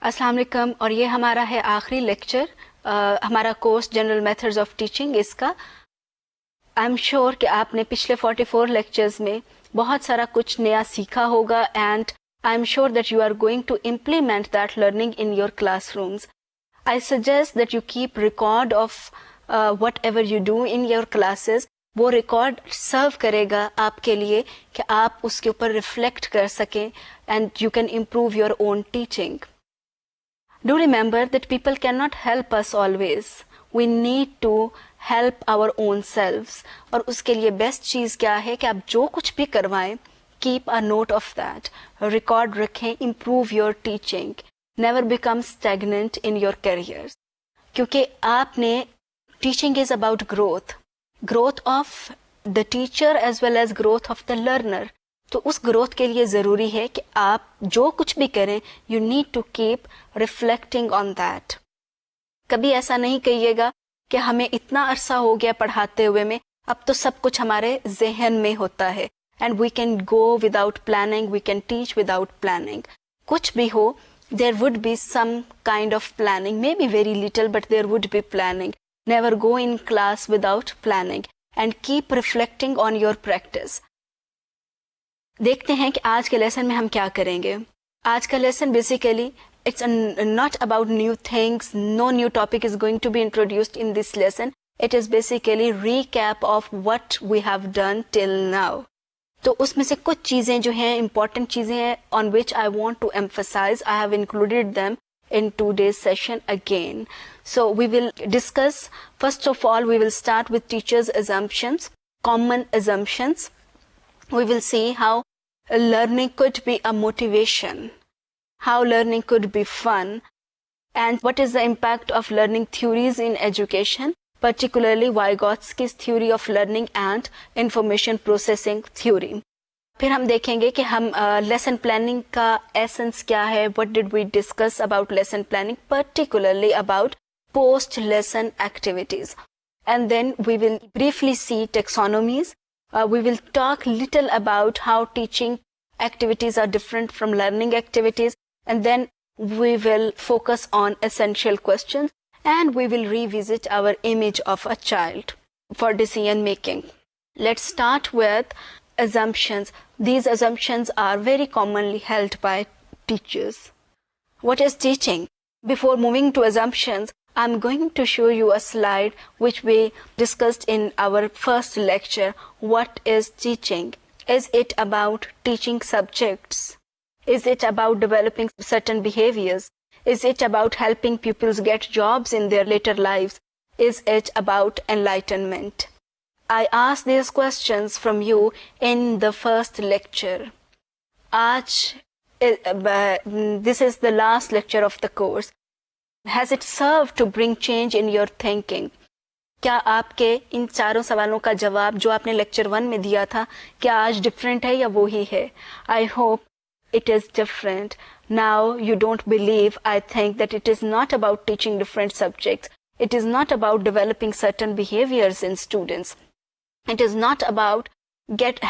अस्सलाम वालेकुम। और ये हमारा है आखिरी लेक्चर हमारा course general methods of teaching इसका। आई एम श्योर कि आपने पिछले 44 लेक्चर्स में बहुत सारा कुछ नया सीखा होगा and I am sure that you are going to implement that learning in your classrooms. I suggest that you keep record of whatever you do in your classes. वो रिकॉर्ड सर्व करेगा आपके लिए कि आप उसके ऊपर reflect कर सकें and you can improve your own teaching. Do remember that people cannot help us always. We need to help our own selves. और उसके लिए बेस्ट चीज़ क्या है कि आप जो कुछ भी करवाएं, keep a note of that. Record रखें, improve your teaching. Never become stagnant in your careers. क्योंकि आपने teaching is about growth. Growth of the teacher as well as growth of the learner. तो उस ग्रोथ के लिए ज़रूरी है कि आप जो कुछ भी करें you need to keep reflecting on that. कभी ऐसा नहीं कहिएगा कि हमें इतना अरसा हो गया पढ़ाते हुए में, अब तो सब कुछ हमारे जहन में होता है and we can go without planning, we can teach without planning. कुछ भी हो there would be some kind of planning, maybe very little but there would be planning. Never go in class without planning and keep reflecting on your practice. देखते हैं कि आज के lesson में हम क्या करेंगे। आज का lesson basically it's not about new things, no new topic is going to be introduced in this lesson. It is basically recap of what we have done till now. तो उसमें से कुछ चीज़ें जो हैं इंपॉर्टेंट चीज़ें हैं on which I want to emphasize, I have included them in today's session again. So we will discuss, first of all we will start with teachers' assumptions, common assumptions. We will see how learning could be a motivation, how learning could be fun, and what is the impact of learning theories in education, particularly Vygotsky's theory of learning and information processing theory. फिर हम देखेंगे कि हम lesson planning का essence क्या है, what did we discuss about lesson planning, particularly about post lesson activities, and then we will briefly see taxonomies. We will talk little about how teaching activities are different from learning activities, and then we will focus on essential questions and we will revisit our image of a child for decision making. Let's start with assumptions. These assumptions are very commonly held by teachers. What is teaching? Before moving to assumptions, I'm going to show you a slide which we discussed in our first lecture. What is teaching? Is it about teaching subjects? Is it about developing certain behaviors? Is it about helping pupils get jobs in their later lives? Is it about enlightenment? I asked these questions from you in the first lecture. This is the last lecture of the course. Has it served to bring change in your thinking? क्या आपके इन चारों सवालों का जवाब जो आपने lecture 1 में दिया था क्या आज डिफरेंट है या वो ही है? I hope it is different. Now you don't believe, I think, that it is not about teaching different subjects. It is not about developing certain behaviors in students. It is not about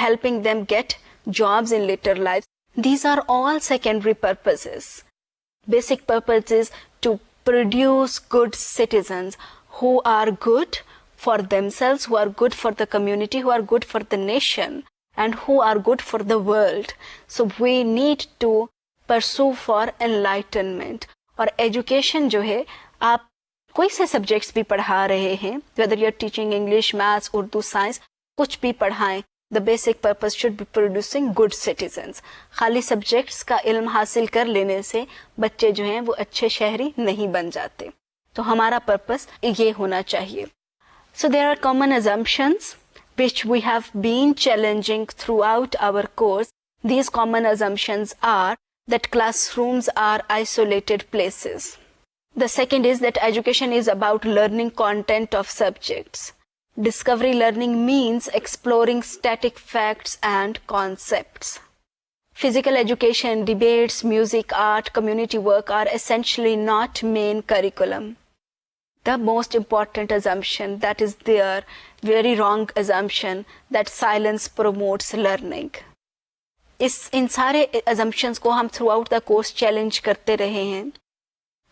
helping them get jobs in later lives. These are all secondary purposes. Basic purpose is to produce good citizens who are good for themselves, who are good for the community, who are good for the nation, and who are good for the world. So we need to pursue for enlightenment. और education जो है, आप कोई से subjects भी पढ़ा रहे हैं, whether you're teaching English, Maths, Urdu, Science, कुछ भी पढ़ाएं, the basic purpose should be producing good citizens. खाली subjects का इल्म हासिल कर लेने से बच्चे जो हैं वो अच्छे शहरी नहीं बन जाते. तो हमारा पर्पस ये होना चाहिए. So there are common assumptions which we have been challenging throughout our course. These common assumptions are that classrooms are isolated places. The second is that education is about learning content of subjects. Discovery learning means exploring static facts and concepts. Physical education, debates, music, art, community work are essentially not main curriculum. The most important assumption that is there, very wrong assumption, that silence promotes learning. इन सारे assumptions को हम throughout the course challenge करते रहे हैं.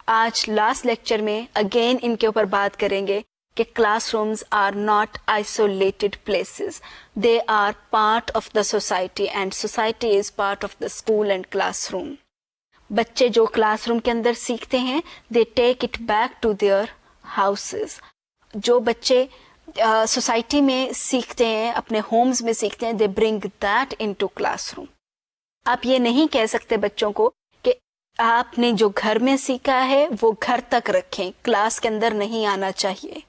आज last lecture में again इनके ऊपर बात करेंगे कि classrooms are not isolated places, they are part of the society and society is part of the school and classroom. बच्चे जो क्लासरूम के अंदर सीखते हैं they take it back to their houses. जो बच्चे सोसाइटी में सीखते हैं, अपने होम्स में सीखते हैं, they bring that into classroom. आप ये नहीं कह सकते बच्चों को कि आपने जो घर में सीखा है वो घर तक रखें, क्लास के अंदर नहीं आना चाहिए।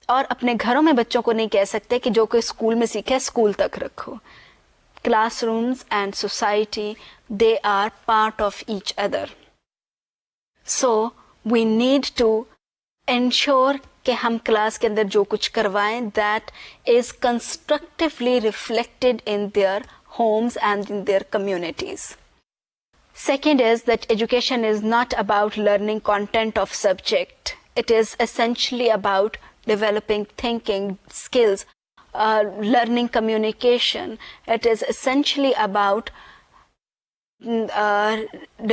और अपने घरों में बच्चों को नहीं कह सकते कि जो कोई स्कूल में सीखा है स्कूल तक रखो। Classrooms and society they are part of each other. So we need to ensure कि हम क्लास के अंदर जो कुछ करवाएं that is constructively reflected in their homes and in their communities. Second is that education is not about learning content of subject. It is essentially about developing thinking skills, learning communication. It is essentially about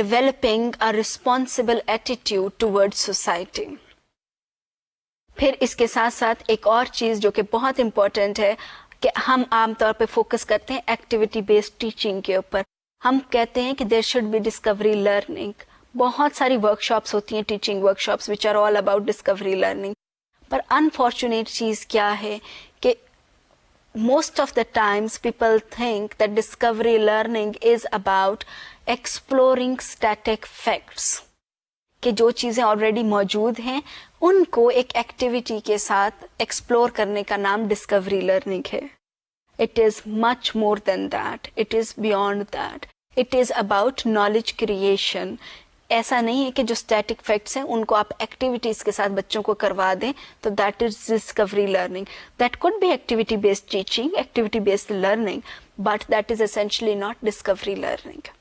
developing a responsible attitude towards society. फिर इसके साथ साथ एक और चीज जो कि बहुत इंपॉर्टेंट है कि हम आमतौर पे फोकस करते हैं एक्टिविटी बेस्ड टीचिंग के ऊपर। हम कहते हैं कि there should be discovery learning. बहुत सारी वर्कशॉप्स होती हैं, teaching workshops which are all about discovery learning. पर अनफॉर्चुनेट चीज क्या है कि most of the times people think that discovery learning is about exploring static facts, कि जो चीजें ऑलरेडी मौजूद हैं उनको एक एक्टिविटी के साथ एक्सप्लोर करने का नाम डिस्कवरी लर्निंग है। It is much more than that, it is beyond that, it is about knowledge creation. ऐसा नहीं है कि जो स्टैटिक फैक्ट्स हैं उनको आप एक्टिविटीज के साथ बच्चों को करवा दें तो that is discovery learning. That could be activity based teaching, activity based learning, but that is essentially not discovery learning.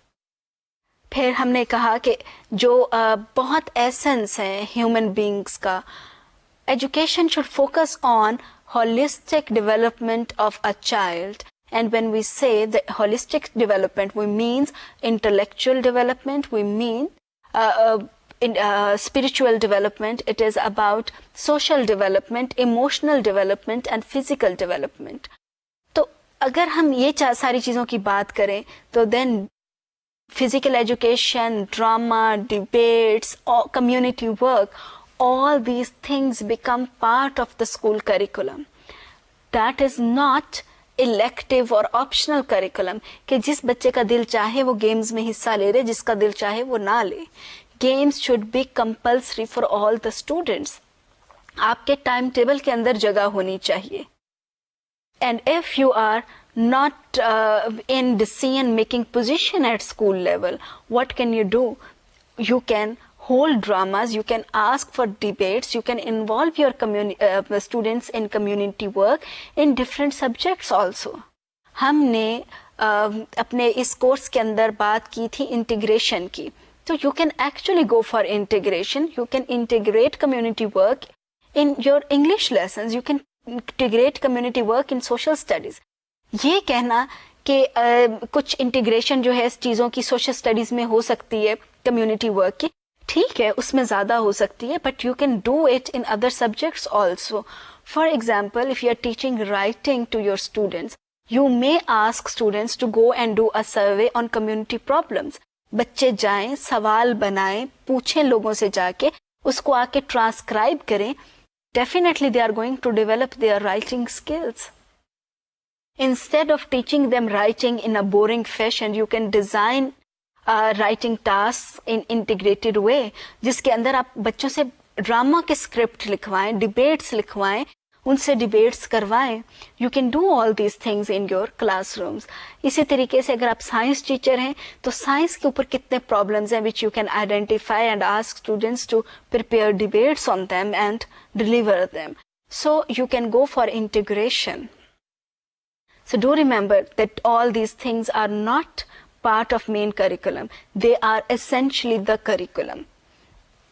फिर हमने कहा कि जो बहुत एसेंस है ह्यूमन बीइंग्स का, education should focus on holistic development of a child. And when we say the holistic development we means intellectual development, we mean spiritual development, it is about social development, emotional development and physical development. तो अगर हम ये सारी चीज़ों की बात करें तो then physical education, drama, debates, or community work, all these things become part of the school curriculum. That is not elective और ऑप्शनल करिकुलम कि जिस बच्चे का दिल चाहे वो गेम्स में हिस्सा ले रहे, जिसका दिल चाहे वो ना ले। Games should be compulsory for all the students. आपके टाइम टेबल के अंदर जगह होनी चाहिए। And if you are not in decision making position at school level, what can you do? You can hold dramas, you can ask for debates, you can involve your students in community work in different subjects also. हमने अपने इस course के अंदर बात की थी integration की, तो you can actually go for integration. You can integrate community work in your English lessons, you can integrate community work in social studies. ये कहना कि कुछ इंटीग्रेशन जो है चीज़ों की सोशल स्टडीज़ में हो सकती है, कम्युनिटी वर्क की, ठीक है, उसमें ज़्यादा हो सकती है, but you can do it in other subjects also. For example, if you are teaching writing to your students, you may ask students to go and do a survey on community problems. बच्चे जाएं, सवाल बनाएं, पूछें लोगों से जाके, उसको आके ट्रांसक्राइब करें. Definitely they are going to develop their writing skills. Instead of teaching them writing in a boring fashion, you can design writing tasks in integrated way, जिसके अंदर आप बच्चों से ड्रामा के स्क्रिप्ट लिखवाएं, डिबेट्स लिखवाएं, उनसे डिबेट्स करवाएं. You can do all these things in your classrooms. इसी तरीके से अगर आप साइंस टीचर हैं तो साइंस के ऊपर कितने प्रॉब्लम्स हैं which you can identify and ask students to prepare debates on them and deliver them. So you can go for integration. So do remember that all these things are not part of main curriculum. They are essentially the curriculum.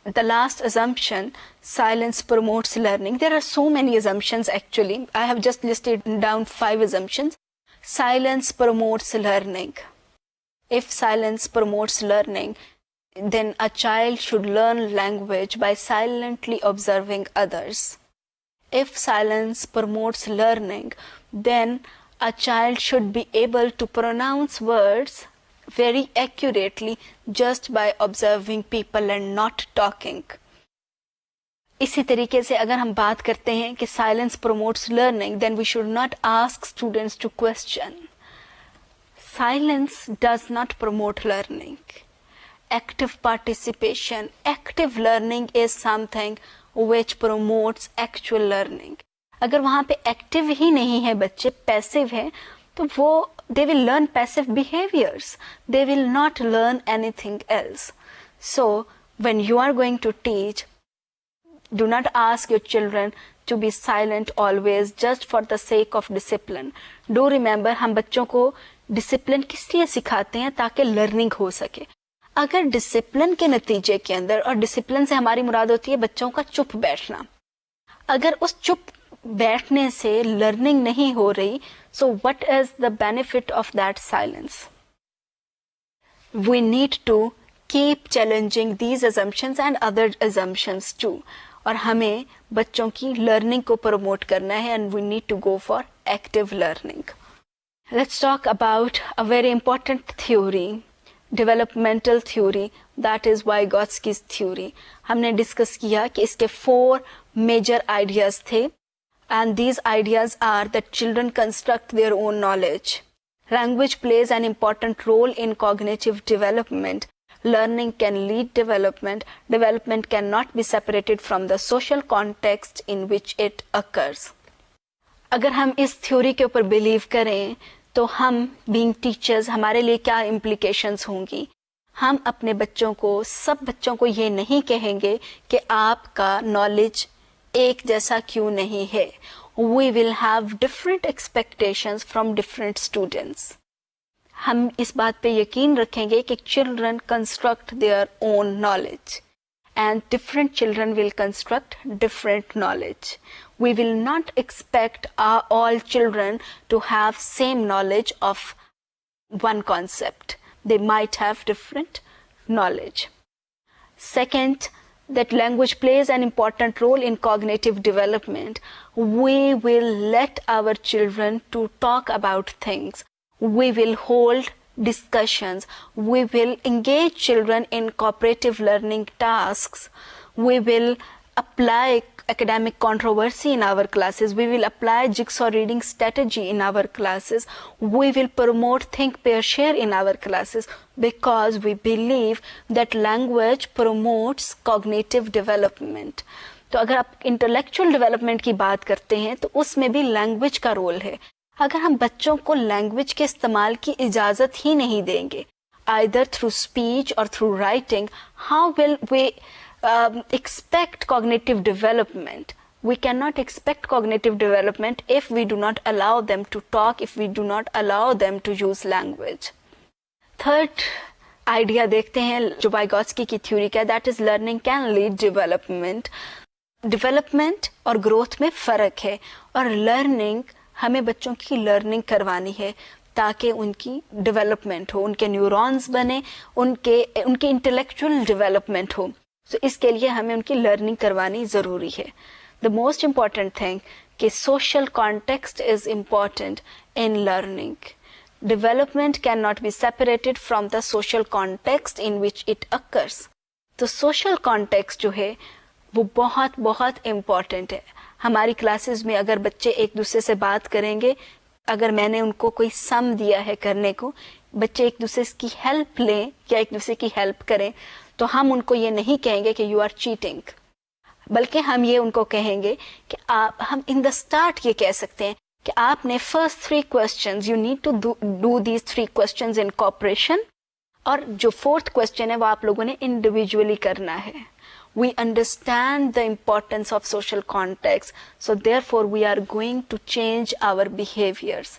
The last assumption, silence promotes learning. There are so many assumptions actually. I have just listed down 5 assumptions. Silence promotes learning. If silence promotes learning, then a child should learn language by silently observing others. If silence promotes learning, then a child should be able to pronounce words very accurately just by observing people and not talking. इसी तरीके से अगर हम बात करते हैं कि silence promotes learning, then we should not ask students to question. Silence does not promote learning. Active participation, active learning is something which promotes actual learning. अगर वहाँ पे एक्टिव ही नहीं है बच्चे, पैसिव है, तो वो they will learn passive behaviors. They will not learn anything else. So when you are going to teach, do not ask your children to be silent always just for the sake of discipline. Do remember, हम बच्चों को discipline किस लिए सिखाते हैं? ताकि learning हो सके. अगर डिसिप्लिन के नतीजे के अंदर, और डिसिप्लिन से हमारी मुराद होती है बच्चों का चुप बैठना, अगर उस चुप बैठने से लर्निंग नहीं हो रही, so what is the benefit of that silence? We need to keep challenging these assumptions and other assumptions too. और हमें बच्चों की लर्निंग को प्रमोट करना है, and we need to go for active learning. Let's talk about a very important theory, developmental theory, that is Vygotsky's theory. हमने discuss किया कि इसके 4 major ideas थे, and these ideas are that children construct their own knowledge. Language plays an important role in cognitive development. Learning can lead development. Development cannot be separated from the social context in which it occurs. अगर हम इस theory के ऊपर believe करें तो हम being teachers, हमारे लिए क्या इम्प्लीकेशंस होंगी? हम अपने बच्चों को, सब बच्चों को ये नहीं कहेंगे कि आपका नॉलेज एक जैसा क्यों नहीं है. We will have different expectations from different students. हम इस बात पे यकीन रखेंगे कि children construct their own knowledge and different children will construct different knowledge. We will not expect all children to have same knowledge of one concept. They might have different knowledge. Second, that language plays an important role in cognitive development. We will let our children to talk about things. We will hold discussions. We will engage children in cooperative learning tasks. We will apply academic controversy in our classes. We will apply jigsaw reading strategy in our classes. We will promote think, pair, share in our classes because we believe that language promotes cognitive development. तो अगर आप intellectual development की बात करते हैं तो उसमें भी language का रोल है. अगर हम बच्चों को लैंग्वेज के इस्तेमाल की इजाज़त ही नहीं देंगे, either through speech or through writing, how will we expect cognitive development? We cannot expect cognitive development if we do not allow them to talk, if we do not allow them to use language. Third idea देखते हैं जो Vygotsky की theory का, that is learning can lead development. Development और growth में फ़र्क है, और learning, हमें बच्चों की लर्निंग करवानी है ताकि उनकी डेवलपमेंट हो, उनके न्यूरॉन्स बने, उनकी इंटेलेक्चुअल डेवलपमेंट हो. सो इसके लिए हमें उनकी लर्निंग करवानी ज़रूरी है. द मोस्ट इम्पॉर्टेंट थिंग कि social context is important in learning. Development can not be separated from the social context in which it occurs. तो सोशल कॉन्टेक्स्ट जो है वो बहुत बहुत इम्पॉर्टेंट है. हमारी क्लासेस में अगर बच्चे एक दूसरे से बात करेंगे, अगर मैंने उनको कोई सम दिया है करने को, बच्चे एक दूसरे की हेल्प लें या एक दूसरे की हेल्प करें, तो हम उनको ये नहीं कहेंगे कि यू आर चीटिंग, बल्कि हम ये उनको कहेंगे कि हम इन द स्टार्ट ये कह सकते हैं कि आपने first 3 questions, you need to do these 3 questions in cooperation, और जो 4th क्वेश्चन है वो आप लोगों ने इंडिविजुअली करना है. We understand the importance of social context, so therefore we are going to change our behaviors.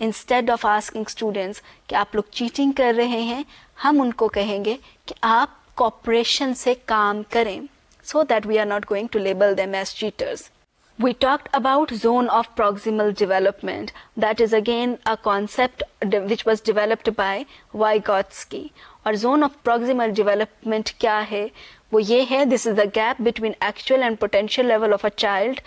Instead of asking students कि आप लोग cheating कर रहे हैं, हम उनको कहेंगे कि आप cooperation से काम करें, so that we are not going to label them as cheaters. We talked about zone of proximal development. That is again a concept which was developed by Vygotsky. और zone of proximal development क्या है? वो ये है, this is the gap between actual and potential level of a child.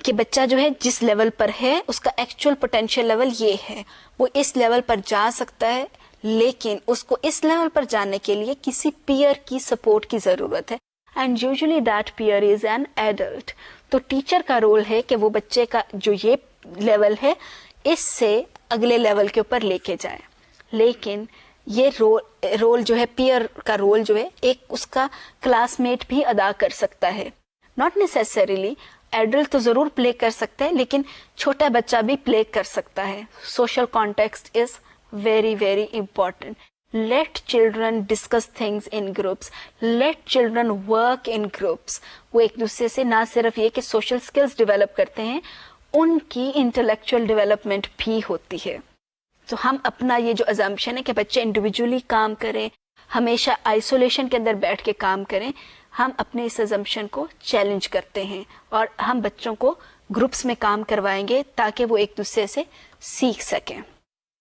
कि बच्चा जो है जिस लेवल पर है उसका एक्चुअल पोटेंशियल लेवल ये है, वो इस लेवल पर जा सकता है, लेकिन उसको इस लेवल पर जाने के लिए किसी पीयर की सपोर्ट की जरूरत है, and usually that peer is an adult. तो टीचर का रोल है कि वो बच्चे का जो ये लेवल है इससे अगले लेवल के ऊपर लेके जाए. लेकिन ये रोल जो है, पीयर का रोल जो है, एक उसका क्लासमेट भी अदा कर सकता है. नॉट नेसेसरीली एडल्ट तो जरूर प्ले कर सकता है, लेकिन छोटा बच्चा भी प्ले कर सकता है. Social context is very very important. Let children discuss things in groups. Let children work in groups. वो एक दूसरे से ना सिर्फ ये कि सोशल स्किल्स डेवलप करते हैं, उनकी इंटेलेक्चुअल डेवलपमेंट भी होती है. तो हम अपना ये जो अजम्पशन है कि बच्चे इंडिविजुअली काम करें, हमेशा आइसोलेशन के अंदर बैठ के काम करें, हम अपने इस अजम्पशन को चैलेंज करते हैं और हम बच्चों को ग्रुप्स में काम करवाएंगे ताकि वो एक दूसरे से सीख सकें.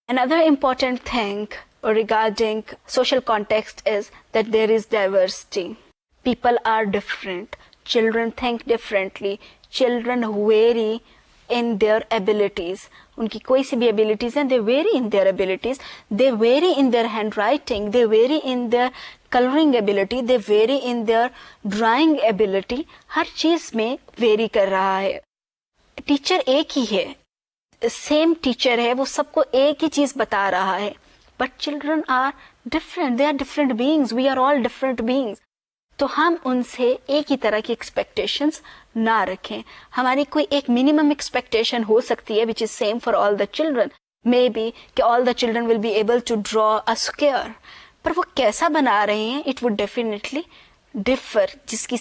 Another important thing regarding social context is that there is diversity. People are different. Children think differently. Children vary in their abilities. उनकी कोई सी भी abilities हैं, they vary in their abilities. They vary in their handwriting. They vary in their coloring ability. They vary in their drawing ability. हर चीज में vary कर रहा है. Teacher एक ही है, सेम टीचर है, वो सबको एक ही चीज बता रहा है, but children are different. They are different beings. We are all different beings. तो हम उनसे एक ही तरह की एक्सपेक्टेशंस ना रखें. हमारी कोई एक मिनिमम एक्सपेक्टेशन हो सकती है which is same for all the children. Maybe कि all the children will be able to draw a square, पर वो कैसा बना रहे हैं इट वुड डेफिनेटली डिफर. जिसकी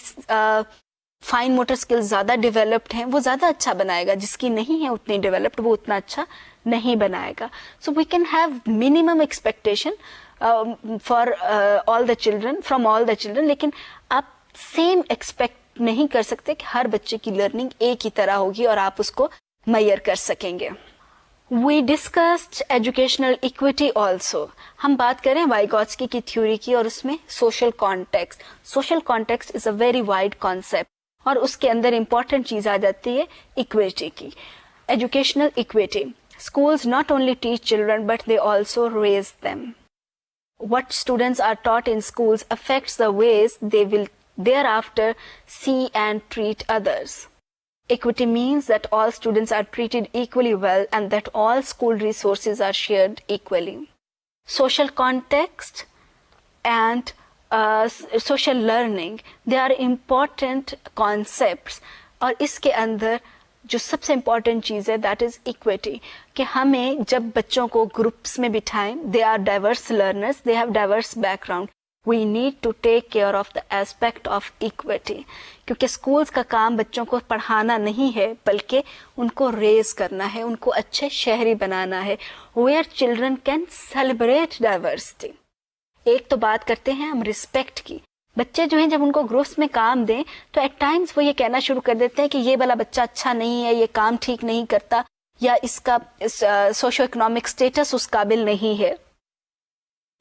फाइन मोटर स्किल्स ज्यादा डेवलप्ड हैं वो ज्यादा अच्छा बनाएगा, जिसकी नहीं है उतनी डेवलप्ड वो उतना अच्छा नहीं बनाएगा. So we can have minimum expectation for all the children, from all the children, लेकिन आप सेम एक्सपेक्ट नहीं कर सकते कि हर बच्चे की लर्निंग एक ही तरह होगी और आप उसको मेजर कर सकेंगे. We discussed educational equity also. हम बात करें वाइगोत्स्की की थ्योरी की और उसमें social context. Social context is a very wide concept और उसके अंदर important चीज आ जाती है equity की. Educational equity. Schools not only teach children but they also raise them. What students are taught in schools affects the ways they will thereafter see and treat others. Equity means that all students are treated equally well and that all school resources are shared equally. Social context and social learning, they are important concepts. और इसके अंदर जो सबसे important चीज़ है that is equity. कि हमें जब बच्चों को ग्रुप्स में बिठाएं, they are diverse learners, they have diverse background. We need to take care of the aspect of equity. क्योंकि स्कूल्स का काम बच्चों को पढ़ाना नहीं है बल्कि उनको रेज करना है, उनको अच्छे शहरी बनाना है, where children can celebrate diversity. एक तो बात करते हैं हम रिस्पेक्ट की. बच्चे जो हैं जब उनको ग्रुप्स में काम दें तो एट टाइम्स वो ये कहना शुरू कर देते हैं कि ये वाला बच्चा अच्छा नहीं है, ये काम ठीक नहीं करता, या इसका सोशो इकोनॉमिक स्टेटस उस काबिल नहीं है.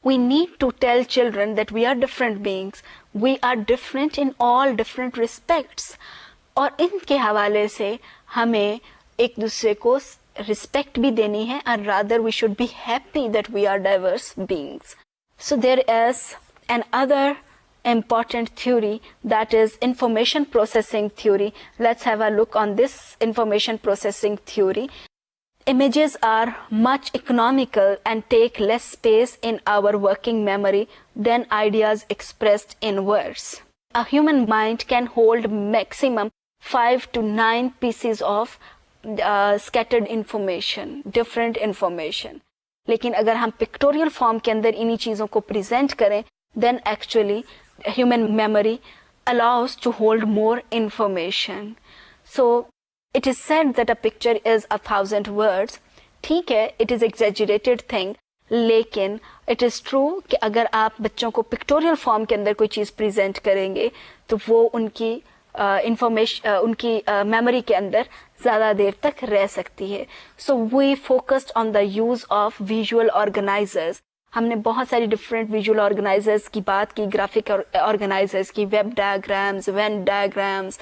We need to tell children that we are different beings. We are different in all different respects. और इनके हवाले से हमें एक दूसरे को रिस्पेक्ट भी देनी है और rather we should be happy that we are diverse beings. So there is another important theory that is information processing theory. Let's have a look on this information processing theory. Images are much economical and take less space in our working memory than ideas expressed in words. A human mind can hold maximum 5 to 9 pieces of scattered information, different information. लेकिन अगर हम pictorial form के अंदर इन्हीं चीज़ों को present करें, then actually human memory allows to hold more information. So it is said that a picture is 1,000 words. ठीक है, it is exaggerated thing, लेकिन it is true कि अगर आप बच्चों को पिक्टोरियल फॉर्म के अंदर कोई चीज़ प्रेजेंट करेंगे तो वो उनकी इंफॉर्मेशन उनकी मेमोरी के अंदर ज़्यादा देर तक रह सकती है. So we focused on the use of visual organizers. हमने बहुत सारी डिफरेंट विजुअल ऑर्गेनाइजर्स की बात की, ग्राफिक ऑर्गेनाइजर्स की, web diagrams, Venn diagrams,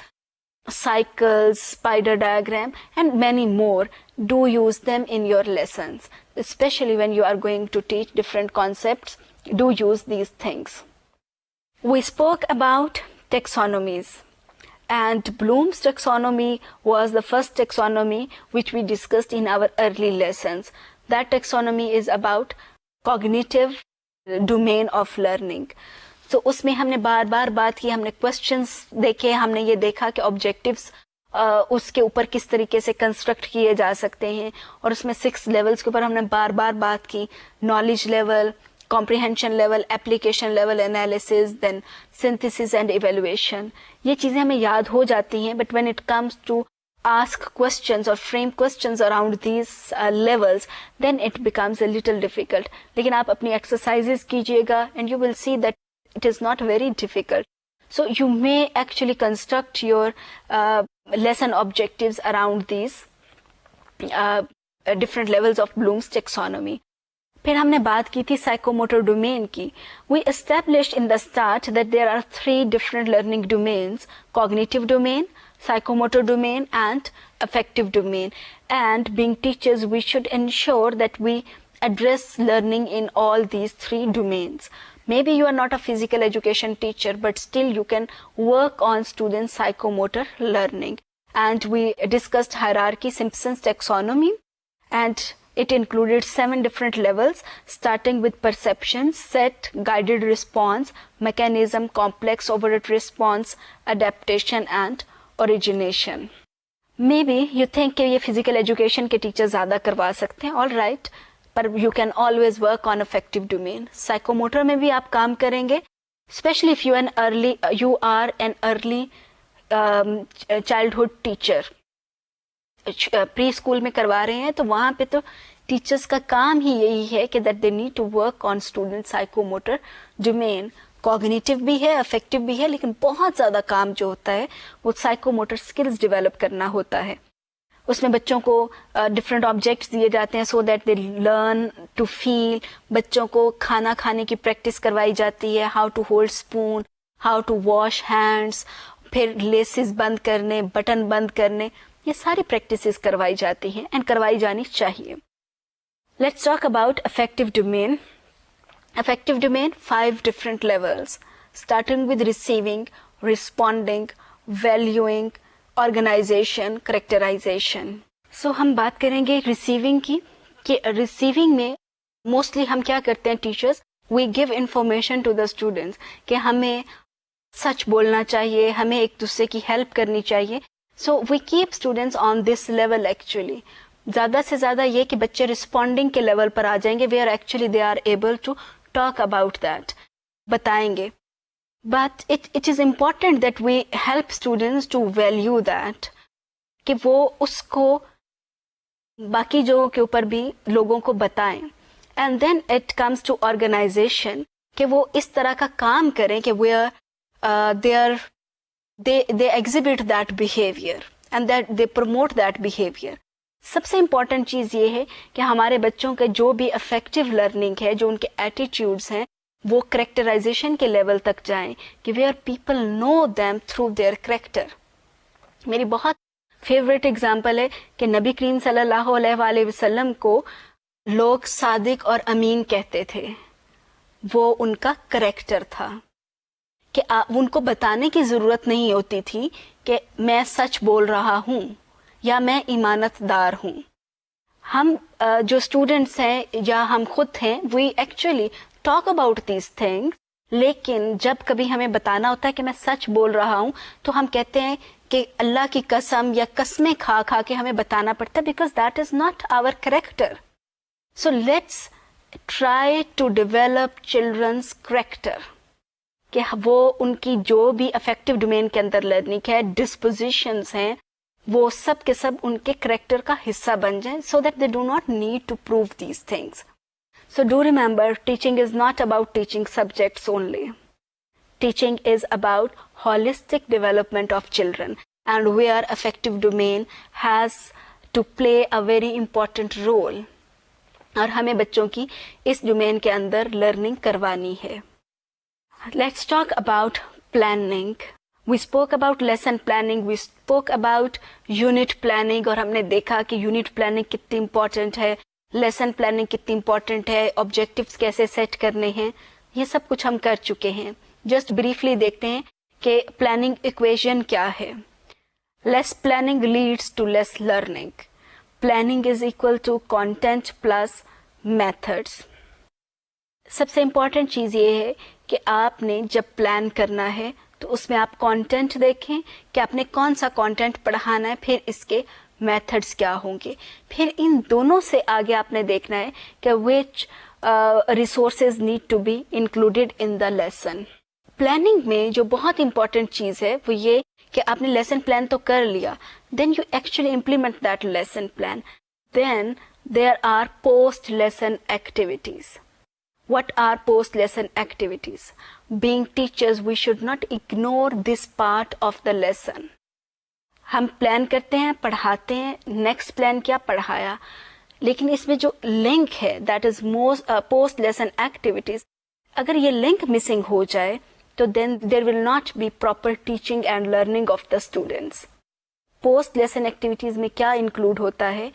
cycles, spider diagram, and many more. Do use them in your lessons, especially when you are going to teach different concepts. Do use these things. We spoke about taxonomies, and Bloom's taxonomy was the first taxonomy which we discussed in our early lessons. That taxonomy is about cognitive domain of learning. तो उसमें हमने बार बार बात की, हमने questions देखे, हमने ये देखा कि ऑब्जेक्टिव्स उसके ऊपर किस तरीके से कंस्ट्रक्ट किए जा सकते हैं, और उसमें 6 लेवल्स के ऊपर हमने बार बार बात की. Knowledge level, comprehension level, application level, analysis, then synthesis and evaluation. ये चीज़ें हमें याद हो जाती हैं, but when it comes to ask questions or frame questions around these levels, then it becomes a little difficult. लेकिन आप अपनी exercises कीजिएगा and you will see that it is not very difficult. So you may actually construct your lesson objectives around these different levels of Bloom's taxonomy. फिर हमने बात की थी psychomotor domain की. We established in the start that there are 3 different learning domains: cognitive domain, psychomotor domain, and affective domain. And being teachers, we should ensure that we address learning in all these 3 domains. Maybe you are not a physical education teacher, but still you can work on students' psychomotor learning. And we discussed hierarchy, Simpson's taxonomy, and it included 7 different levels, starting with perception, set, guided response, mechanism, complex overt response, adaptation, and origination. Maybe you think कि ये physical education के teacher ज़्यादा करवा सकते हैं, all right, पर you can always work on affective domain. Psychomotor में भी आप काम करेंगे, especially if you are an early childhood teacher. Pre school में करवा रहे हैं, तो वहाँ पे तो टीचर्स का काम ही यही है कि that they need to work on student psychomotor domain. Cognitive भी है, अफेक्टिव भी है, लेकिन बहुत ज़्यादा काम जो होता है वो साइकोमोटर स्किल्स डेवलप करना होता है. उसमें बच्चों को डिफरेंट ऑब्जेक्ट्स दिए जाते हैं so that they learn to feel. बच्चों को खाना खाने की प्रैक्टिस करवाई जाती है, how to hold spoon, how to wash hands, फिर लेसेस बंद करने, बटन बंद करने, ये सारी प्रैक्टिसेस करवाई जाती हैं एंड करवाई जानी चाहिए. Let's talk about affective domain. Affective domain, 5 different levels, starting with receiving, responding, valuing, organization, characterization. So हम बात करेंगे receiving की, कि receiving में mostly हम क्या करते हैं teachers, we give information to the students कि हमें सच बोलना चाहिए, हमें एक दूसरे की help करनी चाहिए. So we keep students on this level actually. ज़्यादा से ज़्यादा ये कि बच्चे रिस्पॉन्डिंग के लेवल पर आ जाएंगे, where actually they are able to talk about that, बताएंगे. But it is important that we help students to value that, कि वो उसको बाकी जगहों के ऊपर भी लोगों को बताएं. And then it comes to organization, कि वो इस तरह का काम करें कि where they exhibit that behavior and that they promote that behavior. सबसे इम्पॉर्टेंट चीज़ ये है कि हमारे बच्चों के जो भी अफेक्टिव लर्निंग है, जो उनके एटीट्यूड्स हैं, वो करेक्टराइजेशन के लेवल तक जाएं, कि where people know them through their character. मेरी बहुत फेवरेट एग्जांपल है कि नबी करीम सल्लल्लाहु अलैहि वसल्लम को लोग सादिक और अमीन कहते थे. वो उनका करेक्टर था, कि उनको बताने की ज़रूरत नहीं होती थी कि मैं सच बोल रहा हूँ या मैं ईमानतदार हूँ. हम जो स्टूडेंट्स हैं या हम खुद हैं, we actually talk about these things, लेकिन जब कभी हमें बताना होता है कि मैं सच बोल रहा हूँ, तो हम कहते हैं कि अल्लाह की कसम या कस्में खा खा के हमें बताना पड़ता है, because that is not our character. So let's try to develop children's character, कि वो उनकी जो भी अफेक्टिव डोमेन के अंदर लर्निंग है, डिस्पोजिशंस हैं, वो सब के सब उनके करेक्टर का हिस्सा बन जाएं, so that they do not need to prove these things. So do remember, teaching is not about teaching subjects only. Teaching is about holistic development of children, and where affective domain has to play a very important role. और हमें बच्चों की इस domain के अंदर learning करवानी है. Let's talk about planning. We spoke about lesson planning, we spoke about unit planning, और हमने देखा कि यूनिट प्लानिंग कितनी इम्पोर्टेंट है, लेसन प्लानिंग कितनी इम्पोर्टेंट है, ऑब्जेक्टिव्स कैसे सेट करने हैं, ये सब कुछ हम कर चुके हैं. जस्ट ब्रीफली देखते हैं कि प्लानिंग इक्वेशन क्या है. Less planning leads to less learning. Planning is equal to content plus methods. सबसे इम्पॉर्टेंट चीज़ ये है कि आपने जब प्लान करना है तो उसमें आप कंटेंट देखें कि आपने कौन सा कंटेंट पढ़ाना है, फिर इसके मेथड्स क्या होंगे, फिर इन दोनों से आगे आपने देखना है कि which resources need to be included in the lesson. Planning में जो बहुत इंपॉर्टेंट चीज़ है वो ये कि आपने लेसन प्लान तो कर लिया, then you actually implement that lesson plan. Then there are post lesson activities. What are post lesson activities? Being teachers, we should not ignore this part of the lesson. हम plan करते हैं, पढ़ाते हैं, next plan क्या पढ़ाया, लेकिन इसमें जो लिंक है that is post lesson activities, अगर ये लिंक मिसिंग हो जाए तो then there will not be proper teaching and learning of the students. Post lesson activities में क्या इंक्लूड होता है?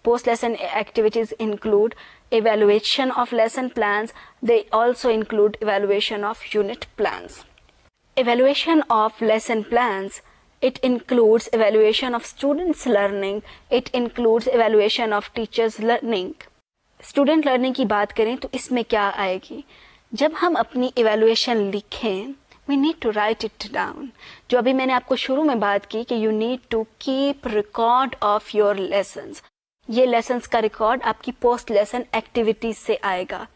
Post lesson activities include evaluation of lesson plans. They also include evaluation of unit plans. Evaluation of lesson plans, it includes evaluation of students learning. It includes evaluation of teachers learning. Student learning की बात करें तो इसमें क्या आएगी? जब हम अपनी evaluation लिखें, we need to write it down. जो अभी मैंने आपको शुरू में बात की कि you need to keep record of your lessons. ये लेसन्स का रिकॉर्ड आपकी पोस्ट लेसन एक्टिविटीज से आएगा.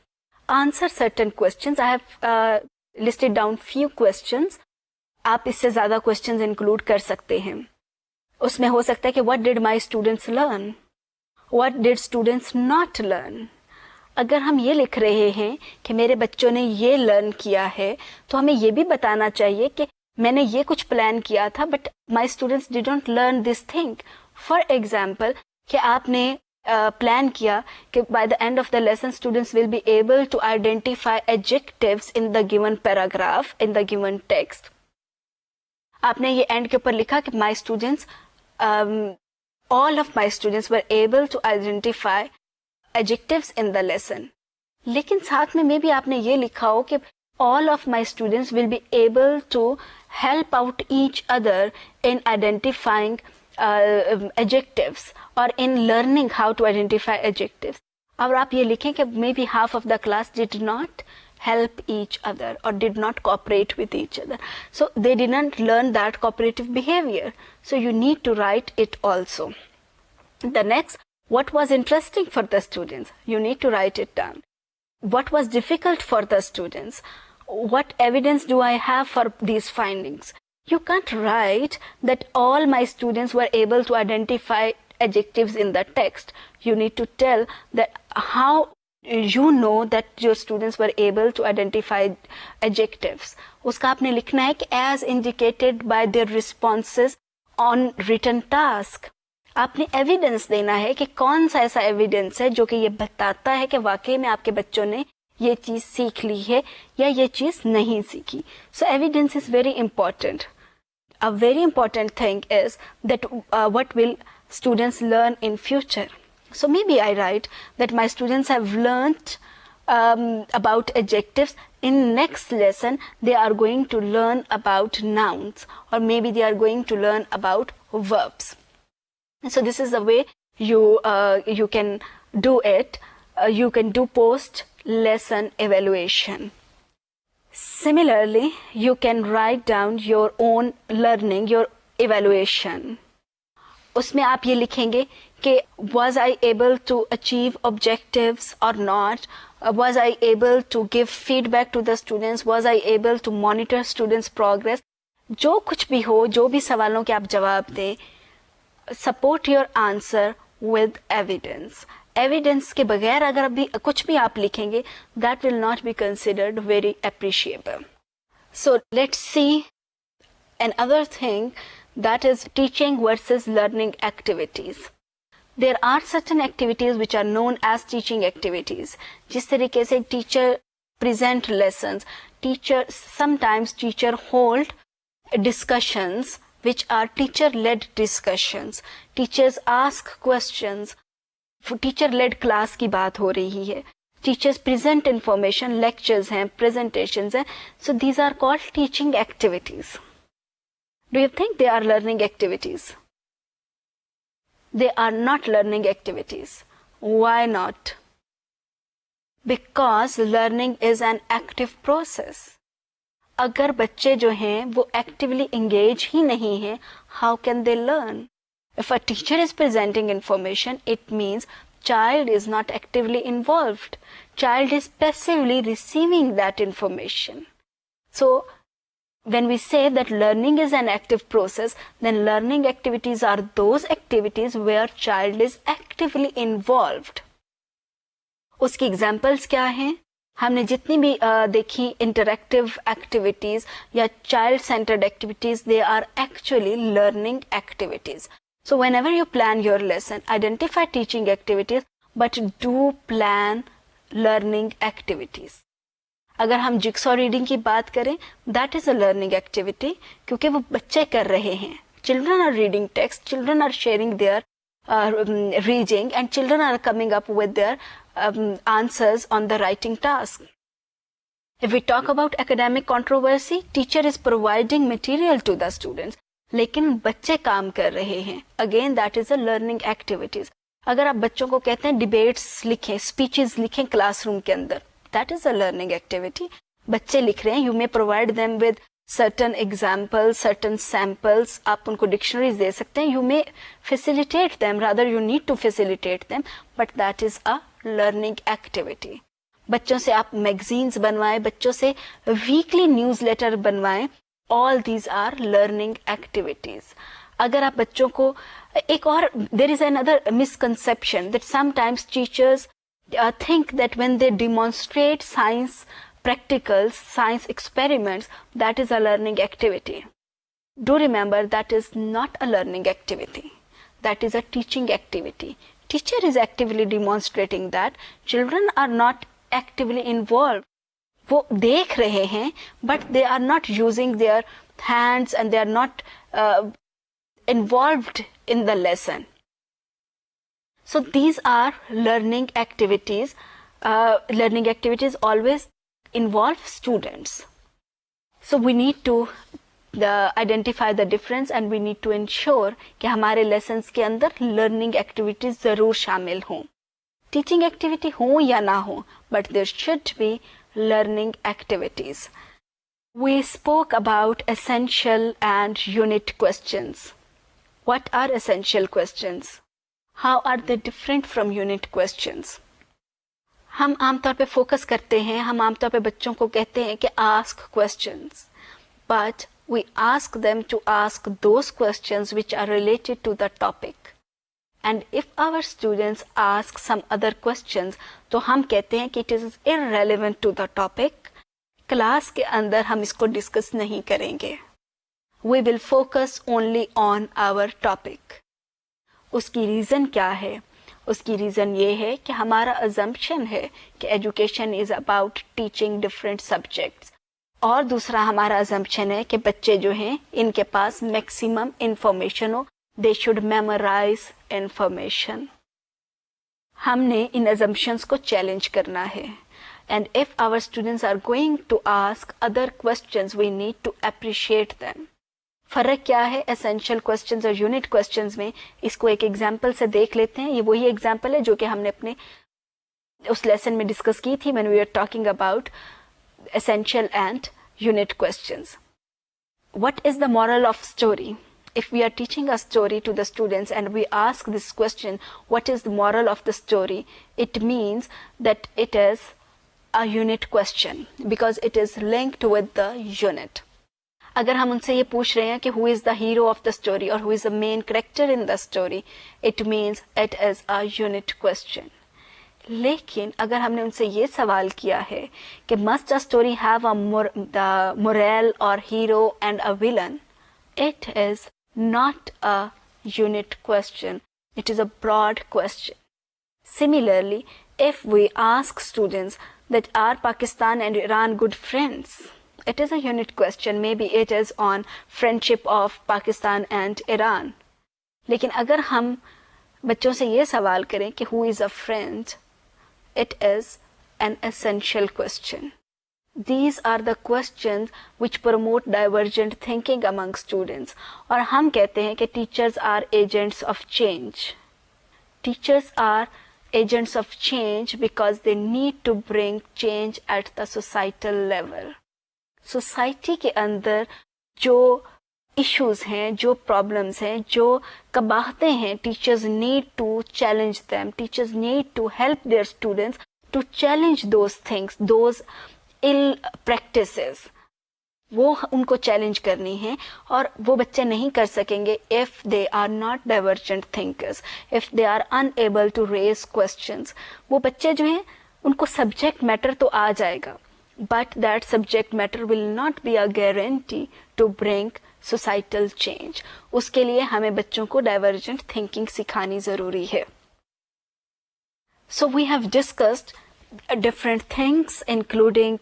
Answer certain questions. I have listed down few questions. आप इससे ज्यादा क्वेश्चंस इंक्लूड कर सकते हैं. उसमें हो सकता है कि what did my students learn, what did students not learn. अगर हम ये लिख रहे हैं कि मेरे बच्चों ने ये लर्न किया है, तो हमें ये भी बताना चाहिए कि मैंने ये कुछ प्लान किया था but my students didn't learn this thing. For example, कि आपने प्लान किया कि by the end of the lesson students will be able to identify adjectives in the given paragraph in the given text. आपने ये end के ऊपर लिखा कि my students, all of my students were able to identify adjectives in the lesson. लेकिन साथ में मे भी आपने ये लिखा हो कि all of my students will be able to help out each other in identifying adjectives or in learning how to identify adjectives. और आप ये लिखें कि maybe half of the class did not help each other or did not cooperate with each other. So they didn't learn that cooperative behavior. So you need to write it also. The next, what was interesting for the students? You need to write it down. What was difficult for the students? What evidence do I have for these findings? You can't write that all my students were able to identify adjectives in the text. You need to tell that how you know that your students were able to identify adjectives. उसका आपने लिखना है कि as indicated by their responses on written task. आपने evidence देना है कि कौन सा ऐसा एविडेंस है जो कि ये बताता है कि वाकई में आपके बच्चों ने ये चीज़ सीख ली है या ये चीज़ नहीं सीखी. So evidence is very important. A very important thing is that what will students learn in future. So maybe I write that my students have learnt about adjectives. In next lesson they are going to learn about nouns, or maybe they are going to learn about verbs. So this is the way you can do it. You can do post lesson evaluation. Similarly, you can write down your own learning, your evaluation. उसमें आप ये लिखेंगे कि was I able to achieve objectives or not? Was I able to give feedback to the students? Was I able to monitor students' progress? जो कुछ भी हो, जो भी सवालों के आप जवाब दें, support your answer with evidence. Evidence के बगैर अगर अभी कुछ भी आप लिखेंगे, that will not be considered very appreciable. So let's see another thing, that is teaching versus learning activities. There are certain activities which are known as teaching activities. जिस तरीके से teacher present lessons, sometimes teacher hold discussions which are teacher-led discussions. Teachers ask questions. Teacher-led class की बात हो रही है. Teachers present information, lectures हैं, presentations हैं. So these are called teaching activities. Do you think they are learning activities? They are not learning activities. Why not? Because learning is an active process. अगर बच्चे जो हैं वो actively engage ही नहीं हैं, how can they learn? If a teacher is presenting information, it means child is not actively involved. Child is passively receiving that information. So when we say that learning is an active process, then learning activities are those activities where child is actively involved. उसकी examples क्या हैं? हमने जितनी भी देखी interactive activities या child centred activities, they are actually learning activities. So whenever you plan your lesson, identify teaching activities but do plan learning activities. अगर हम जिक्सॉ रीडिंग की बात करें, that is a learning activity, क्योंकि वो बच्चे कर रहे हैं. Children are reading text, children are sharing their reading, and children are coming up with their answers on the writing task. If we talk about academic controversy, teacher is providing material to the students, लेकिन बच्चे काम कर रहे हैं. Again, that is a learning activities. अगर आप बच्चों को कहते हैं डिबेट्स लिखें, स्पीचेस लिखें क्लासरूम के अंदर, that is a learning activity. बच्चे लिख रहे हैं, you may provide them with certain examples, certain samples. आप उनको डिक्शनरीज दे सकते हैं. You may facilitate them, rather you need to facilitate them, but that is a learning activity. बच्चों से आप मैगजीन्स बनवाएं, बच्चों से वीकली न्यूज़लेटर बनवाएं. All these are learning activities. अगर आप बच्चों को एक और, there is another misconception that sometimes teachers think that when they demonstrate science practicals, science experiments, that is a learning activity. Do remember, that is not a learning activity. That is a teaching activity. Teacher is actively demonstrating that. Children are not actively involved. वो देख रहे हैं, but they are not using their hands and they are not involved in the lesson. So these are learning activities. Learning activities always involve students. So we need to identify the difference and we need to ensure कि हमारे lessons के अंदर learning activities ज़रूर शामिल हों. Teaching activity हो या ना हो, but there should be learning activities. We spoke about essential and unit questions. What are essential questions? How are they different from unit questions? हम आमतौर पे फोकस करते हैं, हम आमतौर पे बच्चों को कहते हैं कि ask questions, but we ask them to ask those questions which are related to the topic. And if our students ask some other questions, तो हम कहते हैं कि it is irrelevant to the topic. Class के अंदर हम इसको discuss नहीं करेंगे. We will focus only on our topic. उसकी रीज़न क्या है? उसकी रीज़न ये है कि हमारा अजम्पशन है कि education is about teaching different subjects. और दूसरा हमारा अजम्पशन है कि बच्चे जो हैं इनके पास मैक्सिमम इंफॉर्मेशन हो, दे शुड मेमोराइज इंफॉर्मेशन. हमने इन अजम्पशंस को चैलेंज करना है. And if our students are going to ask other questions, we need to appreciate them. फ़र्क क्या है एसेंशियल क्वेश्चंस और यूनिट क्वेश्चंस में? इसको एक एग्जांपल से देख लेते हैं. ये वही एग्जांपल है जो कि हमने अपने उस लेसन में डिस्कस की थी when we are talking about essential and unit questions. What is the moral of story? If we are teaching a story to the students and we ask this question, what is the moral of the story? It means that it is a unit question because it is linked with the unit. अगर हम उनसे ये पूछ रहे हैं कि who is the hero of the story or who is the main character in the story, it means it is a unit question. लेकिन अगर हमने उनसे ये सवाल किया है कि must a story have a moral और hero and a villain, it is not a unit question, it is a broad question. Similarly, if we ask students that are Pakistan and Iran good friends, it is a unit question, maybe it is on friendship of Pakistan and Iran. लेकिन अगर हम बच्चों से ये सवाल करें कि who is a friend, it is an essential question. These are the questions which promote divergent thinking among students. और हम कहते हैं कि teachers are agents of change. Teachers are agents of change because they need to bring change at the societal level. Society के अंदर जो issues हैं, जो problems हैं, जो कबाहतें हैं, teachers need to challenge them. Teachers need to help their students to challenge those things, those ill practices. वो उनको चैलेंज करनी है और वो बच्चे नहीं कर सकेंगे if they are not divergent thinkers, if they are unable to raise questions. वो बच्चे जो हैं उनको सब्जेक्ट मैटर तो आ जाएगा, but that subject matter will not be a guarantee to bring societal change. उसके लिए हमें बच्चों को divergent thinking सिखानी ज़रूरी है. So we have discussed different things including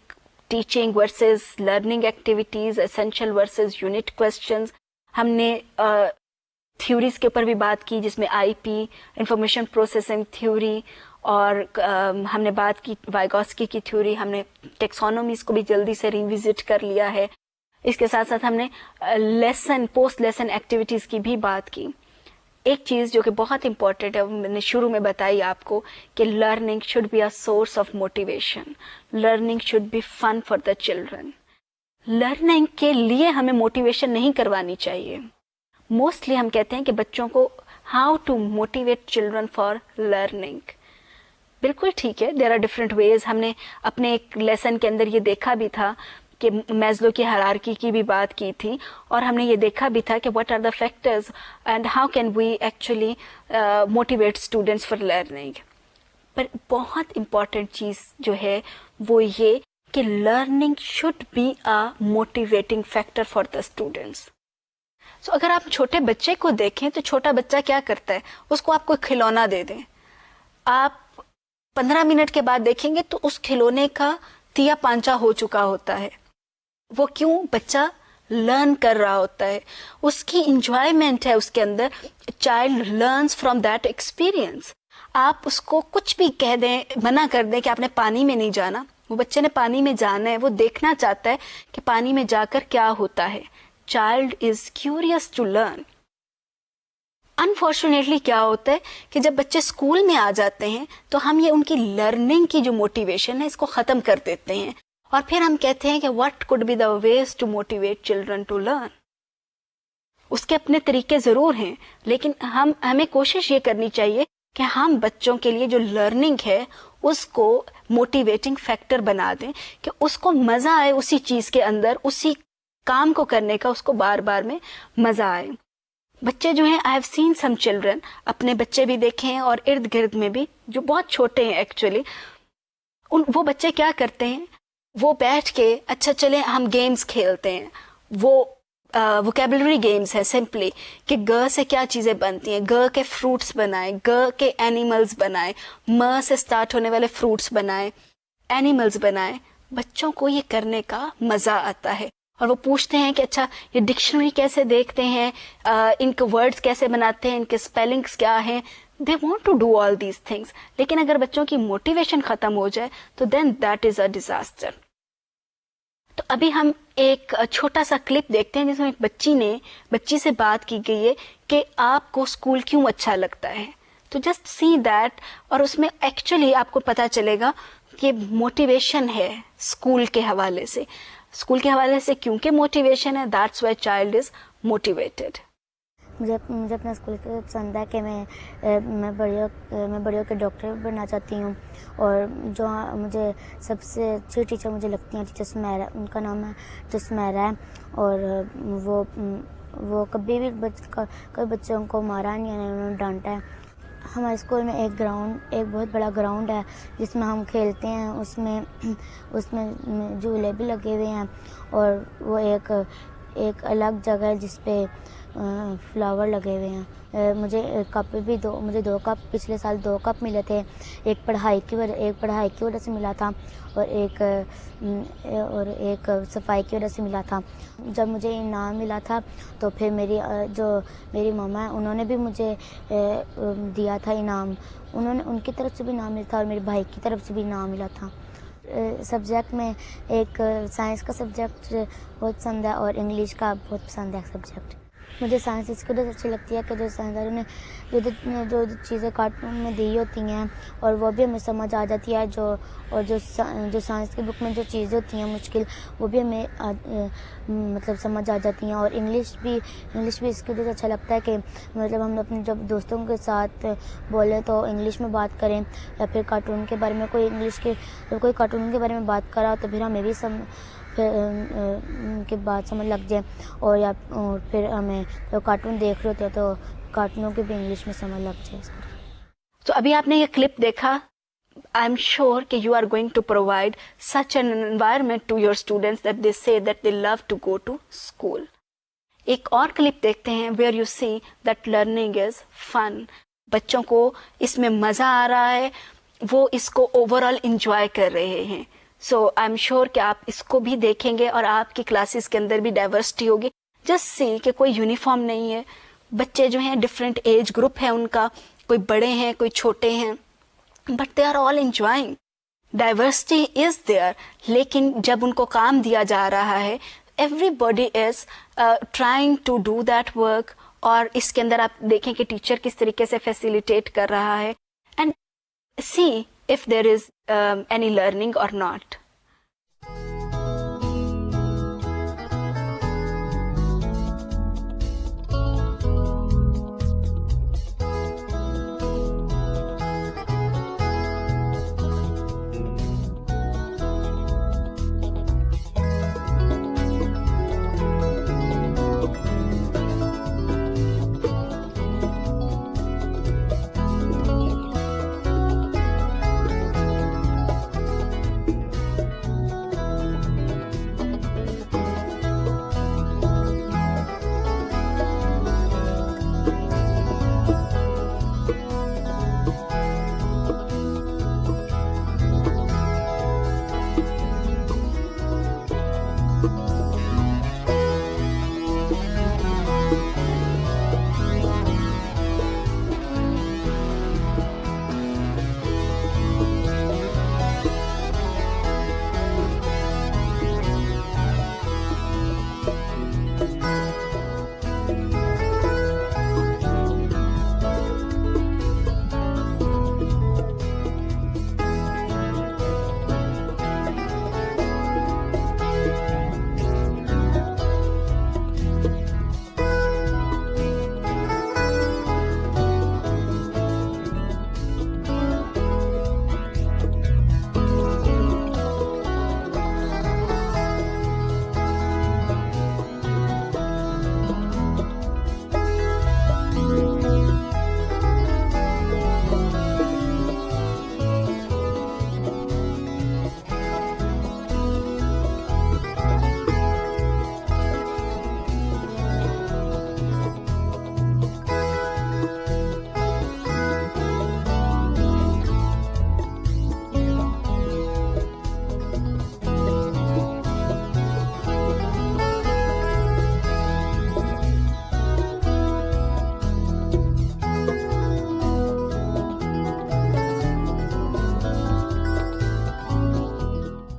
teaching versus learning activities, essential versus unit questions. हमने theories के ऊपर भी बात की जिसमें IP, information processing theory, और हमने बात की वाइगोस्की की थ्योरी, हमने टेक्सोनोमीज को भी जल्दी से रिविजिट कर लिया है. इसके साथ साथ हमने लेसन, पोस्ट लेसन एक्टिविटीज़ की भी बात की. एक चीज़ जो कि बहुत इंपॉर्टेंट है, मैंने शुरू में बताई आपको कि learning should be a source of motivation, learning should be fun for the children. Learning के लिए हमें मोटिवेशन नहीं करवानी चाहिए. मोस्टली हम कहते हैं कि बच्चों को how to motivate children for learning. बिल्कुल ठीक है, देयर आर डिफरेंट वेज. हमने अपने एक लेसन के अंदर ये देखा भी था कि मैस्लो की हायरार्की की भी बात की थी, और हमने ये देखा भी था कि what are the factors and how can we actually motivate students for learning. पर बहुत इम्पॉर्टेंट चीज़ जो है वो ये कि learning should be a motivating factor for the students. So अगर आप छोटे बच्चे को देखें तो छोटा बच्चा क्या करता है, उसको आप कोई खिलौना दे दें, आप 15 मिनट के बाद देखेंगे तो उस खिलौने का तिया पांचा हो चुका होता है. वो क्यों? बच्चा लर्न कर रहा होता है, उसकी इंजॉयमेंट है उसके अंदर. Child learns from that experience. आप उसको कुछ भी कह दें, मना कर दें कि आपने पानी में नहीं जाना, वो बच्चे ने पानी में जाना है, वो देखना चाहता है कि पानी में जाकर क्या होता है. Child is curious to learn. Unfortunately क्या होता है कि जब बच्चे स्कूल में आ जाते हैं तो हम ये उनकी लर्निंग की जो मोटिवेशन है इसको ख़त्म कर देते हैं, और फिर हम कहते हैं कि what could be the ways to motivate children to learn. उसके अपने तरीके ज़रूर हैं, लेकिन हमें कोशिश ये करनी चाहिए कि हम बच्चों के लिए जो लर्निंग है उसको मोटिवेटिंग फैक्टर बना दें, कि उसको मज़ा आए उसी चीज़ के अंदर, उसी काम को करने का उसको बार बार में मज़ा आए. बच्चे जो हैं, I have seen some children, अपने बच्चे भी देखे हैं और इर्द गिर्द में भी जो बहुत छोटे हैं एक्चुअली, वो बच्चे क्या करते हैं, वो बैठ के अच्छा चले हम गेम्स खेलते हैं. वो वोकेबलरी गेम्स है सिंपली कि ग से क्या चीज़ें बनती हैं, ग के फ्रूट्स बनाए, ग के एनिमल्स बनाए, म से स्टार्ट होने वाले फ्रूट्स बनाए, एनिमल्स बनाए. बच्चों को ये करने का मज़ा आता है और वो पूछते हैं कि अच्छा ये डिक्शनरी कैसे देखते हैं, इनके वर्ड्स कैसे बनाते हैं, इनके स्पेलिंग्स क्या हैं. They want to do all these things. लेकिन अगर बच्चों की मोटिवेशन ख़त्म हो जाए तो then that is a disaster. तो अभी हम एक छोटा सा क्लिप देखते हैं जिसमें एक बच्ची से बात की गई है कि आपको स्कूल क्यों अच्छा लगता है. तो जस्ट सी दैट, और उसमें एक्चुअली आपको पता चलेगा कि मोटिवेशन है स्कूल के हवाले से. स्कूल के हवाले से क्योंकि मोटिवेशन है, that's why child is motivated. मुझे अपना स्कूल पसंद है कि मैं बड़ी होकर डॉक्टर बनना चाहती हूँ. और जो मुझे सबसे अच्छी टीचर मुझे लगती हैं टीचर सुमेरा, उनका नाम है टीचर सुमेरा है. और वो कभी भी कभी बच्चों को मारा नहीं है, उन्होंने डांटा है. हमारे स्कूल में एक बहुत बड़ा ग्राउंड है जिसमें हम खेलते हैं। उसमें झूले भी लगे हुए हैं और वो एक अलग जगह है जिस पे फ्लावर लगे हुए हैं। मुझे दो कप पिछले साल 2 कप मिले थे। एक पढ़ाई की वजह से मिला था और एक सफाई की वजह से मिला था। जब मुझे इनाम मिला था तो फिर मेरी मामा है उन्होंने भी मुझे दिया था इनाम। उनकी तरफ से भी इनाम मिला था और मेरे भाई की तरफ से भी इनाम मिला था। सब्जेक्ट में एक साइंस का सब्जेक्ट बहुत पसंद है और इंग्लिश का बहुत पसंद है सब्जेक्ट। मुझे साइंस इसको बहुत अच्छी लगती है कि जो साइंसदानों ने जो चीज़ें कार्टून में दी होती हैं और वो भी हमें समझ आ जाती है। जो साइंस की बुक में जो चीज़ें होती हैं मुश्किल, वो भी हमें मतलब समझ आ जाती हैं। और इंग्लिश भी इसको बहुत अच्छा लगता है कि मतलब हम अपने जब दोस्तों के साथ बोलें तो इंग्लिश में बात करें, या फिर कार्टून के बारे में कोई कार्टून के बारे में बात करा तो फिर हमें भी के बाद समझ लग जाए। और फिर हमें तो कार्टून देख रहे होते हैं तो कार्टूनों के भी इंग्लिश में समझ लग जाए। तो अभी आपने ये क्लिप देखा। आई एम श्योर कि you are going to provide such an environment to your students that they say that they love to go to school. एक और क्लिप देखते हैं where you see that learning is fun. बच्चों को इसमें मजा आ रहा है, वो इसको ओवरऑल इंजॉय कर रहे हैं। सो आई एम श्योर कि आप इसको भी देखेंगे और आपकी क्लासेस के अंदर भी डाइवर्सिटी होगी। जस्ट सी कि कोई यूनिफॉर्म नहीं है, बच्चे जो हैं डिफरेंट एज ग्रुप है उनका, कोई बड़े हैं कोई छोटे हैं, but they are all enjoying. Diversity is there, लेकिन जब उनको काम दिया जा रहा है everybody is trying to do that work. और इसके अंदर आप देखें कि टीचर किस तरीके से फैसिलिटेट कर रहा है and see if there is any learning or not.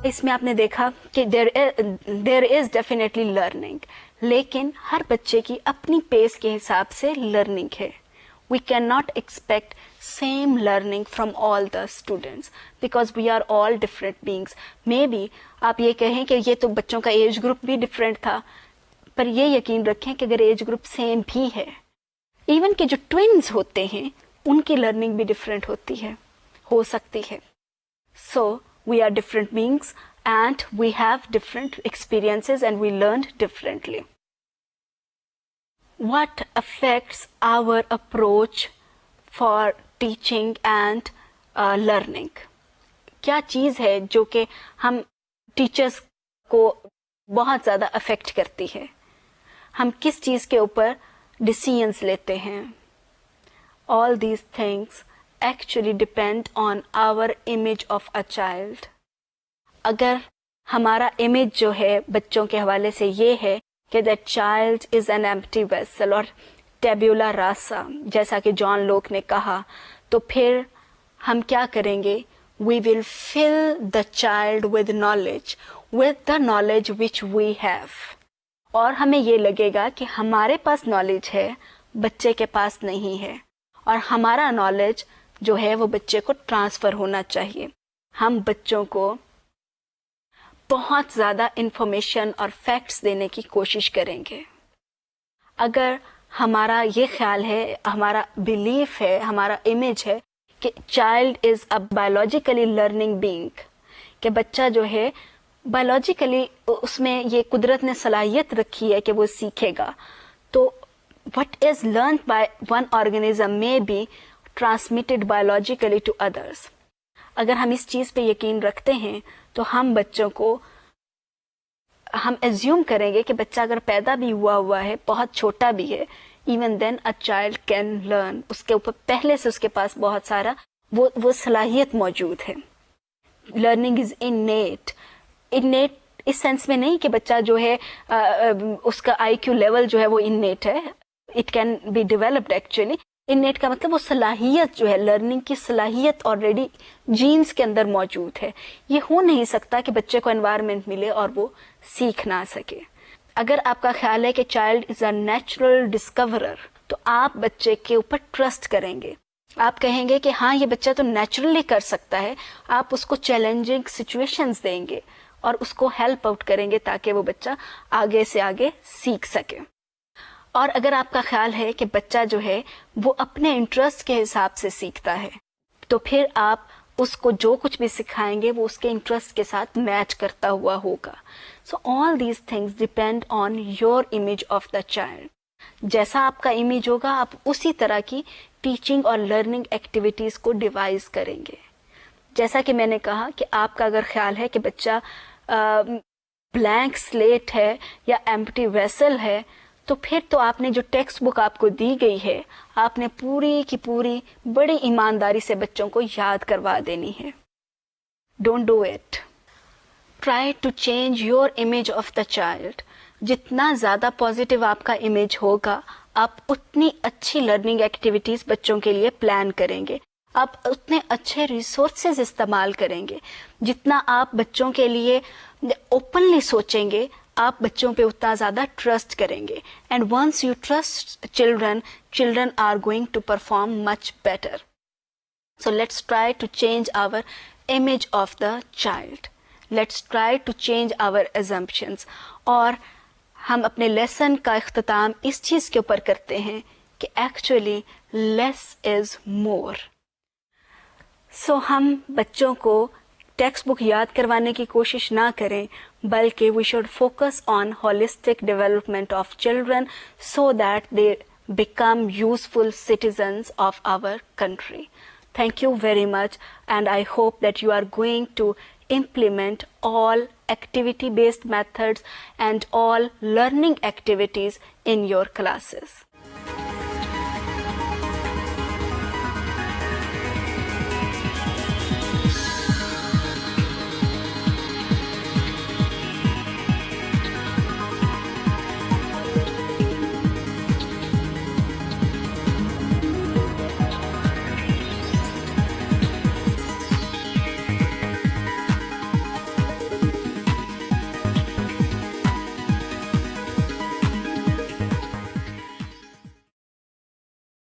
इसमें आपने देखा कि देयर इज डेफिनेटली लर्निंग, लेकिन हर बच्चे की अपनी पेस के हिसाब से लर्निंग है। We cannot expect same learning from all the students because we are all different beings. Maybe आप ये कहें कि ये तो बच्चों का एज ग्रुप भी डिफरेंट था, पर ये यकीन रखें कि अगर एज ग्रुप सेम भी है, इवन के जो ट्विन्स होते हैं उनकी लर्निंग भी डिफरेंट होती है, हो सकती है। So we are different beings and we have different experiences and we learned differently. What affects our approach for teaching and learning? क्या चीज़ है जो कि हम टीचर्स को बहुत ज़्यादा अफेक्ट करती है? हम किस चीज़ के ऊपर डिसीजंस लेते हैं? All these things actually depend on our image of a child. अगर हमारा इमेज जो है बच्चों के हवाले से ये है कि that child is an empty vessel और टेब्यूला रासा, जैसा कि जॉन लोक ने कहा, तो फिर हम क्या करेंगे? We will fill the child with the knowledge which we have. और हमें ये लगेगा कि हमारे पास नॉलेज है, बच्चे के पास नहीं है, और हमारा नॉलेज जो है वो बच्चे को ट्रांसफ़र होना चाहिए. हम बच्चों को बहुत ज़्यादा इंफॉर्मेशन और फैक्ट्स देने की कोशिश करेंगे. अगर हमारा ये ख्याल है, हमारा बिलीफ है, हमारा इमेज है कि child is a biologically learning being, कि बच्चा जो है बायोलॉजिकली उसमें ये कुदरत ने सलाहियत रखी है कि वो सीखेगा, तो what is learn by one organism may be transmitted biologically to others. अगर हम इस चीज़ पे यकीन रखते हैं तो हम बच्चों को हम एज्यूम करेंगे कि बच्चा अगर पैदा भी हुआ है, बहुत छोटा भी है, even then a child can learn. उसके ऊपर पहले से उसके पास बहुत सारा वो सलाहियत मौजूद है. लर्निंग इज इनेट इस सेंस में नहीं कि बच्चा जो है उसका IQ लेवल जो है वो इनेट है. It can be developed actually. इनेट का मतलब वो सलाहियत जो है, लर्निंग की सलाहियत ऑलरेडी जीन्स के अंदर मौजूद है. ये हो नहीं सकता कि बच्चे को एनवायरनमेंट मिले और वो सीख ना सके. अगर आपका ख्याल है कि child is a natural discoverer, तो आप बच्चे के ऊपर ट्रस्ट करेंगे. आप कहेंगे कि हाँ, ये बच्चा तो नेचुरली कर सकता है. आप उसको चैलेंजिंग सिचुएशंस देंगे और उसको हेल्प आउट करेंगे ताकि वो बच्चा आगे से आगे सीख सके. और अगर आपका ख्याल है कि बच्चा जो है वो अपने इंटरेस्ट के हिसाब से सीखता है, तो फिर आप उसको जो कुछ भी सिखाएंगे वो उसके इंटरेस्ट के साथ मैच करता हुआ होगा. So all these things depend on your image of the child. जैसा आपका इमेज होगा, आप उसी तरह की टीचिंग और लर्निंग एक्टिविटीज़ को डिवाइस करेंगे. जैसा कि मैंने कहा कि आपका अगर ख्याल है कि बच्चा ब्लैंक स्लेट है या एम्प्टी वेसल है, तो फिर तो आपने जो टेक्स्ट बुक आपको दी गई है, आपने पूरी की पूरी बड़ी ईमानदारी से बच्चों को याद करवा देनी है. Don't do it. Try to change your image of the child. जितना ज़्यादा पॉजिटिव आपका इमेज होगा, आप उतनी अच्छी लर्निंग एक्टिविटीज़ बच्चों के लिए प्लान करेंगे. आप उतने अच्छे रिसोर्सेज इस्तेमाल करेंगे. जितना आप बच्चों के लिए ओपनली सोचेंगे, आप बच्चों पे उतना ज़्यादा ट्रस्ट करेंगे. And once you trust children are going to perform much better. So let's try to change our image of the child. Let's try to change our assumptions. और हम अपने लेसन का इख्तिताम इस चीज़ के ऊपर करते हैं कि एक्चुअली लेस इज़ मोर. सो हम बच्चों को टेक्स्ट बुक याद करवाने की कोशिश ना करें, बल्कि we should focus on holistic development of children so that they become useful citizens of our country. Thank you very much, and I hope that you are going to implement all activity-based methods and all learning activities in your classes.